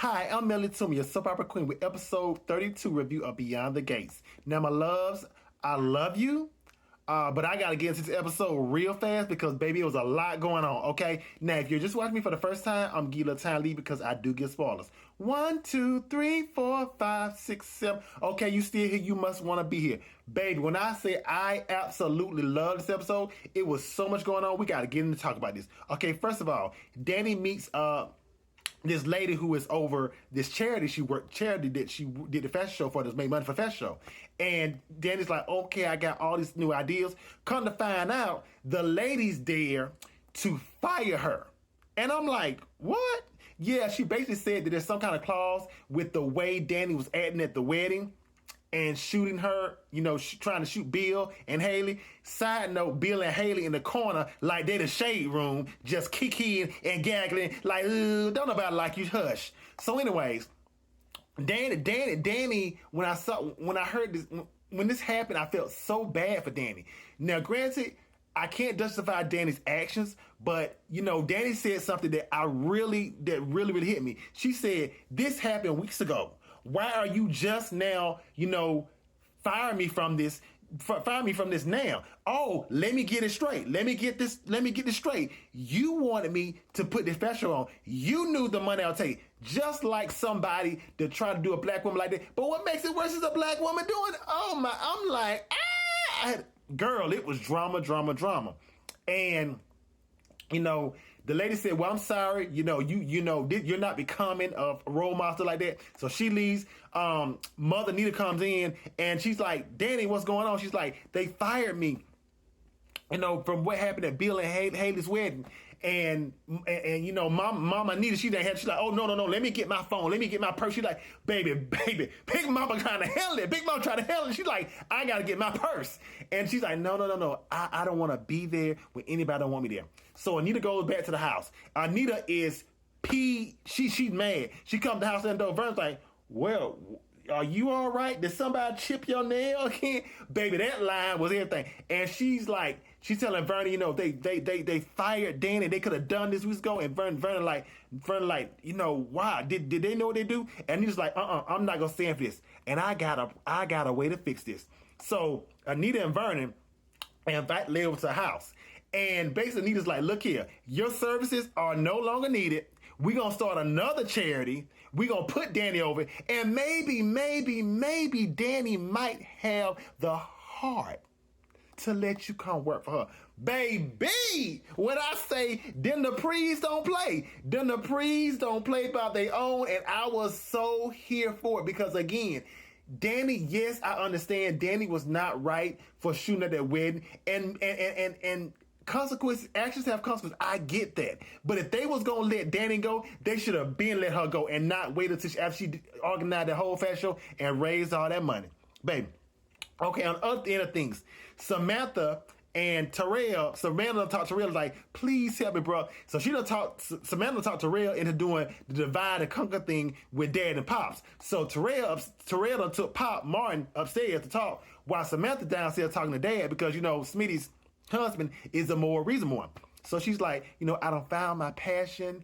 Hi, I'm Melly Toomey, your soap opera queen with episode 32 review of Beyond the Gates. Now, my loves, I love you, but I gotta get into this episode real fast because, baby, it was a lot going on, okay? Now, if you're just watching me for the first time, I'm giving you a little time to leave because I do get spoilers. 1, 2, 3, 4, 5, 6, 7. Okay, you still here, you must want to be here. Baby, when I say I absolutely love this episode, it was so much going on, we gotta get in to talk about this. Okay, first of all, Danny meets, this lady who is over this charity that she did the fashion show for, that's made money for fashion show. And Danny's like, okay, I got all these new ideas. Come to find out, the lady's there to fire her. And I'm like, what? Yeah, she basically said that there's some kind of clause with the way Danny was acting at the wedding and shooting her, trying to shoot Bill and Haley. Side note, Bill and Haley in the corner like they the shade room, just kikiing and gaggling like, don't nobody like you, hush. So anyways, Danny, when I heard this, when this happened, I felt so bad for Danny. Now, granted, I can't justify Danny's actions, but Danny said something that really hit me. She said, this happened weeks ago. Why are you just now, firing me from this? Fire me from this now. Oh, let me get it straight. Let me get this straight. You wanted me to put this fashion on. You knew the money I'll take. Just like somebody to try to do a black woman like that. But what makes it worse is a black woman doing it. Oh my, I'm like, girl, it was drama. And the lady said, well, I'm sorry, you're not becoming a role model like that. So she leaves. Mother Nita comes in and she's like, Danny, what's going on? She's like, they fired me, from what happened at Bill and Haley's wedding. And Mama Nita, she's like, oh, no, let me get my phone. Let me get my purse. She's like, baby, Big Mama trying to handle it. Big Mama trying to handle it. She's like, I got to get my purse. And she's like, no. I don't want to be there when anybody don't want me there. So Anita goes back to the house. Anita is she's mad. She comes to the house and Vern's like, well, are you all right? Did somebody chip your nail again? Baby, that line was everything. And she's telling Vernon, they fired Danny. They could have done this weeks ago. And Vernon like, why? Did they know what they do? And he's like, I'm not gonna stand for this. And I got a way to fix this. So Anita and Vernon invite Leo to the house. And basically Anita's like, look here, your services are no longer needed. We're going to start another charity. We're going to put Danny over. And maybe Danny might have the heart to let you come work for her. Baby, when I say then the Prees don't play. Then the Prees don't play by their own. And I was so here for it because, again, Danny, yes, I understand Danny was not right for shooting at that wedding. And consequences, actions have consequences. I get that. But if they was going to let Danny go, they should have been let her go and not wait until after she organized the whole fashion show and raised all that money. Baby. Okay, on the other end of things, Samantha and Samantha talked to Terrell like, please help me, bro. So Samantha talked Terrell into doing the divide and conquer thing with Dad and Pops. So Terrell took Pop Martin upstairs to talk while Samantha downstairs talking to Dad because, Smitty's husband is a more reasonable one. So she's like, I done found my passion,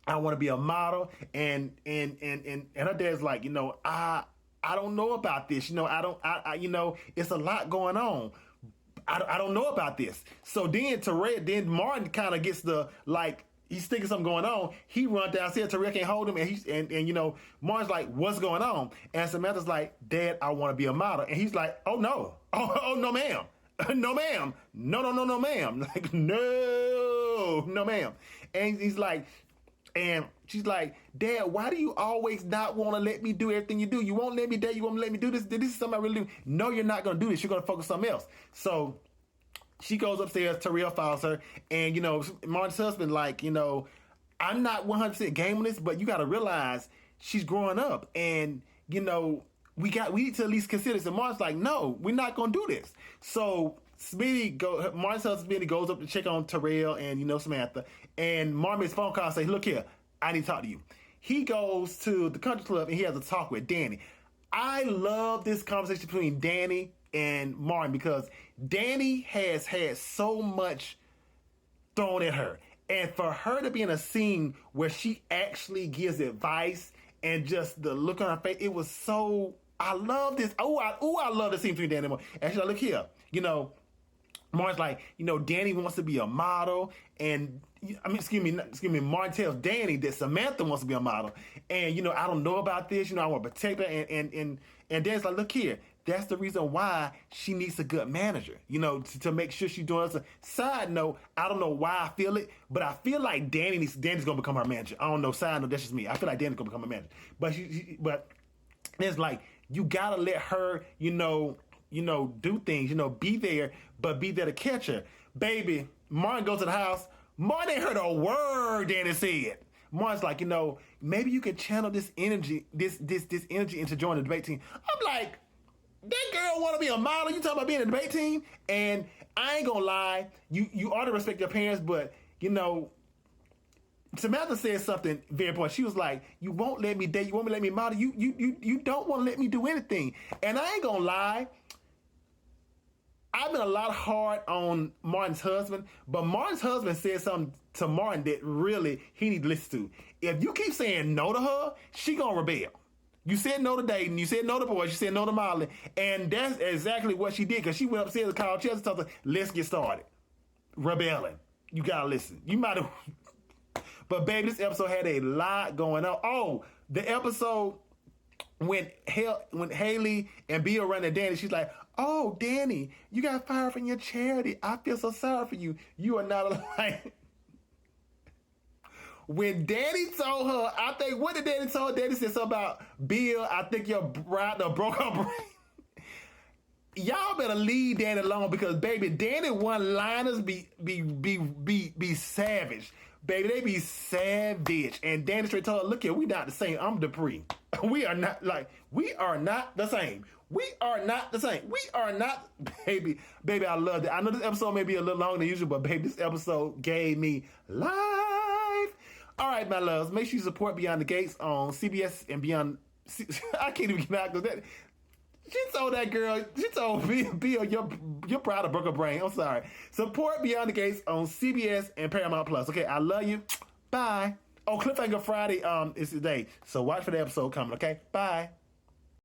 I want to be a model. And her dad's like, I don't know about this. It's a lot going on. I don't know about this. So then Martin kind of gets he's thinking something going on. He runs downstairs. Terrell can't hold him. And Martin's like, what's going on? And Samantha's like, Dad, I want to be a model. And he's like, oh no. Oh no, ma'am. No, ma'am. No, ma'am. Like, no, ma'am. And he's like, and she's like, Dad, why do you always not want to let me do everything you do? You won't let me, Dad. You won't let me do this. This is something I really do. No, you're not going to do this. You're going to focus on something else. So she goes upstairs. Terrell follows her. And, Martin's husband, I'm not 100% game on this, but you got to realize she's growing up. And, we need to at least consider this. And Martin's like, no, we're not going to do this. So Martin's husband Smitty goes up to check on Terrell and, Samantha. And Martin makes a phone call and say, look here, I need to talk to you. He goes to the country club and he has a talk with Danny. I love this conversation between Danny and Martin because Danny has had so much thrown at her. And for her to be in a scene where she actually gives advice and just the look on her face, it was so. I love this. I love the scene between Danny and Martin. Actually, look here. Martin's like, Danny wants to be a model, and excuse me, Martin tells Danny that Samantha wants to be a model, and I don't know about this. I want to protect her, and Danny's like, look here. That's the reason why she needs a good manager, to make sure she's doing this. Side note, I don't know why I feel it, but I feel like Danny's gonna become her manager. I don't know. Side note, that's just me. I feel like Danny's gonna become her manager, but it's like you gotta let her, do things, be there, but be there to catch her. Baby, Martin goes to the house. Martin ain't heard a word Danny said. Martin's like, maybe you could channel this energy, this energy into joining the debate team. I'm like, that girl want to be a model. You talking about being in the debate team? And I ain't gonna lie, you ought to respect your parents, but Samantha said something very important. She was like, "You won't let me date. You won't let me model. You don't want to let me do anything." And I ain't gonna lie, I've been a lot hard on Martin's husband, but Martin's husband said something to Martin that really he need to listen to. If you keep saying no to her, she gonna rebel. You said no to dating, you said no to boys, you said no to modeling, and that's exactly what she did, because she went upstairs and called Chelsea and told her, let's get started. Rebelling. You gotta listen. You might have... But baby, this episode had a lot going on. Oh, the episode when Haley and Bill run to Danny, she's like, oh, Danny, you got fired from your charity. I feel so sorry for you. You are not alive. When Danny told her, I think, what did Danny tell her? Danny said something about, Bill, I think your bride broke her brain. Y'all better leave Danny alone, because baby, Danny one-liners be savage. Baby, they be savage. And Danny straight told her, look here, we not the same. I'm Dupree. We are not the same. We are not the same. We are not, baby, I loved it. I know this episode may be a little longer than usual, but baby, this episode gave me life. All right, my loves, make sure you support Beyond the Gates on CBS and Beyond. I can't even get out of that. She told that girl, Bill, you're proud of broke her brain. I'm sorry. Support Beyond the Gates on CBS and Paramount Plus. Okay, I love you. Bye. Oh, Cliffhanger Friday is today, so watch for the episode coming. Okay, bye.